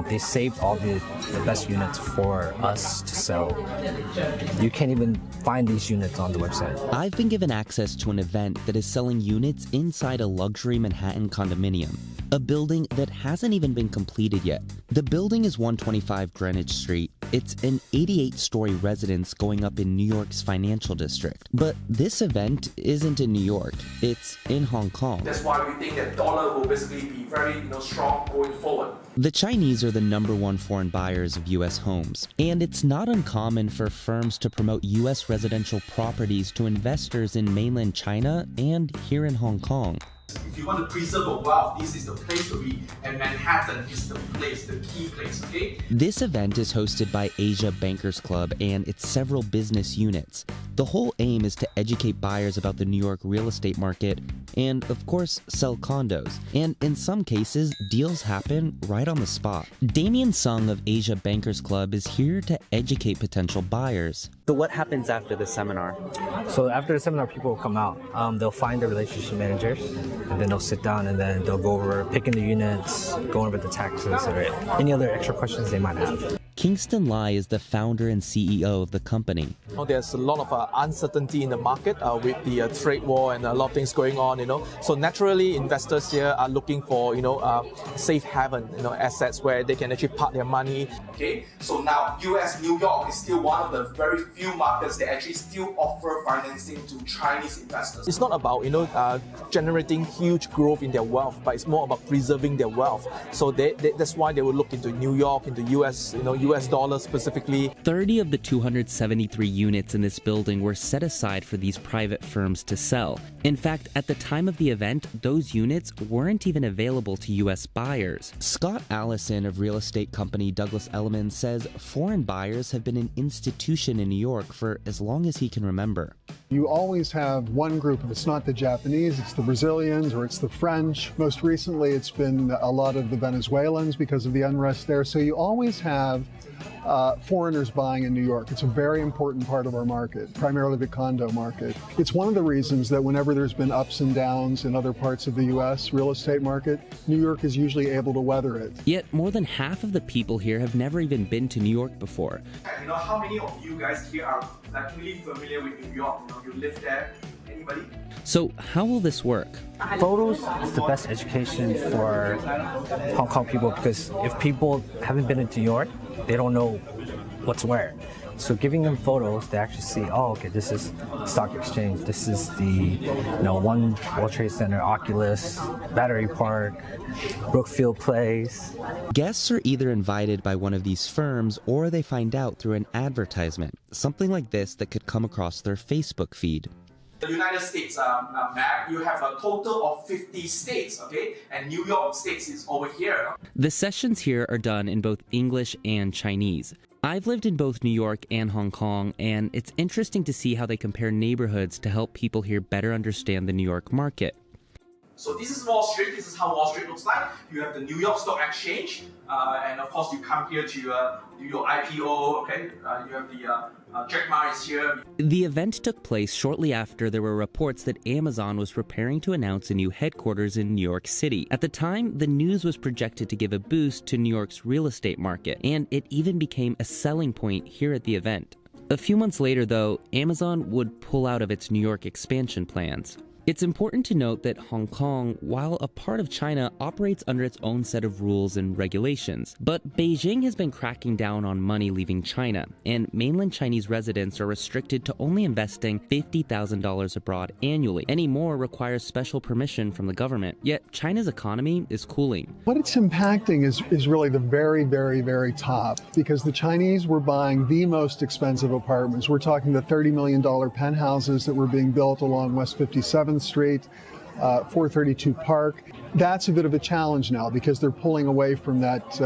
They saved all the best units for us to sell. You can't even find these units on the website. I've been given access to an event that is selling units inside a luxury Manhattan condominium, a building that hasn't even been completed yet. The building is 125 Greenwich Street. It's an 88-story residence going up in New York's financial district. But this event isn't in New York, it's in Hong Kong. That's why we think that dollar will basically be very strong going forward. The Chinese are the #1 foreign buyers of U.S. homes, and it's not uncommon for firms to promote U.S. residential properties to investors in mainland China and here in Hong Kong. If you want to preserve a wealth, this is the place to be, and Manhattan is the place, the key place, okay? This event is hosted by Asia Bankers Club and its several business units. The whole aim is to educate buyers about the New York real estate market and, of course, sell condos. And in some cases, deals happen right on the spot. Damien Sung of Asia Bankers Club is here to educate potential buyers. So what happens after the seminar? So after the seminar, people will come out. They'll find their relationship managers, and then they'll sit down and then they'll go over picking the units, going over the taxes, or any other extra questions they might have. Kingston Lai is the founder and CEO of the company. There's a lot of uncertainty in the market with the trade war and a lot of things going on, So naturally, investors here are looking for, safe haven, assets where they can actually park their money. Okay, so now US, New York is still one of the very few markets that actually still offer financing to Chinese investors. It's not about, generating huge growth in their wealth, but it's more about preserving their wealth. So that's why they will look into New York, into US, US dollars specifically. 30 of the 273 units in this building were set aside for these private firms to sell. In fact, at the time of the event, those units weren't even available to U.S. buyers. Scott Allison of real estate company Douglas Elliman says foreign buyers have been an institution in New York for as long as he can remember. You always have one group, if it's not the Japanese, it's the Brazilians or it's the French. Most recently, it's been a lot of the Venezuelans because of the unrest there. So you always have foreigners buying in New York. It's a very important part of our market, primarily the condo market. It's one of the reasons that whenever there's been ups and downs in other parts of the U.S. real estate market, New York is usually able to weather it. Yet more than half of the people here have never even been to New York before. How many of you guys here are really familiar with New York? You live there? Anybody? So how will this work? Photos is the best education for Hong Kong people, because if people haven't been to New York, they don't know what's where. So giving them photos, they actually see, oh, okay, this is Stock Exchange, this is the One World Trade Center, Oculus, Battery Park, Brookfield Place. Guests are either invited by one of these firms or they find out through an advertisement, something like this that could come across their Facebook feed. The United States map, you have a total of 50 states, okay? And New York State is over here. The sessions here are done in both English and Chinese. I've lived in both New York and Hong Kong, and it's interesting to see how they compare neighborhoods to help people here better understand the New York market. So this is Wall Street. This is how Wall Street looks like. You have the New York Stock Exchange, and of course you come here to do your IPO. Okay, you have the Jack Ma is here. The event took place shortly after there were reports that Amazon was preparing to announce a new headquarters in New York City. At the time, the news was projected to give a boost to New York's real estate market, and it even became a selling point here at the event. A few months later, though, Amazon would pull out of its New York expansion plans. It's important to note that Hong Kong, while a part of China, operates under its own set of rules and regulations. But Beijing has been cracking down on money leaving China, and mainland Chinese residents are restricted to only investing $50,000 abroad annually. Any more requires special permission from the government. Yet China's economy is cooling. What it's impacting is really the very, very, very top, because the Chinese were buying the most expensive apartments. We're talking the $30 million penthouses that were being built along West 57th Street, 432 Park. That's a bit of a challenge now because they're pulling away from that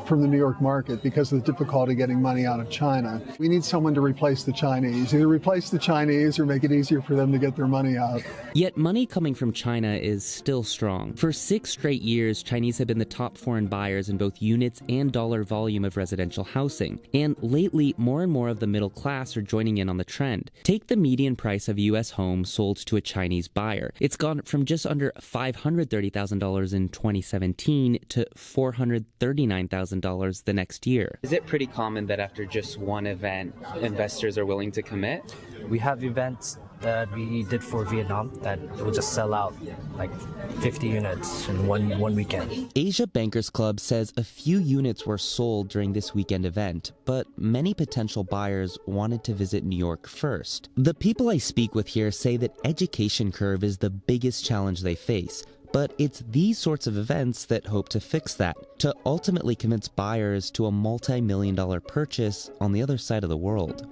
from the New York market because of the difficulty getting money out of China. We need someone to replace the Chinese. Either replace the Chinese or make it easier for them to get their money out. Yet money coming from China is still strong. For 6 straight years, Chinese have been the top foreign buyers in both units and dollar volume of residential housing. And lately, more and more of the middle class are joining in on the trend. Take the median price of a U.S. home sold to a Chinese buyer. It's gone from just under $530,000 $139,000 in 2017 to $439,000 the next year. Is it pretty common that after just one event, investors are willing to commit? We have events that we did for Vietnam that will just sell out like 50 units in one weekend. Asia Bankers Club says a few units were sold during this weekend event, but many potential buyers wanted to visit New York first. The people I speak with here say that education curve is the biggest challenge they face, but it's these sorts of events that hope to fix that, to ultimately convince buyers to a multi-million-dollar purchase on the other side of the world.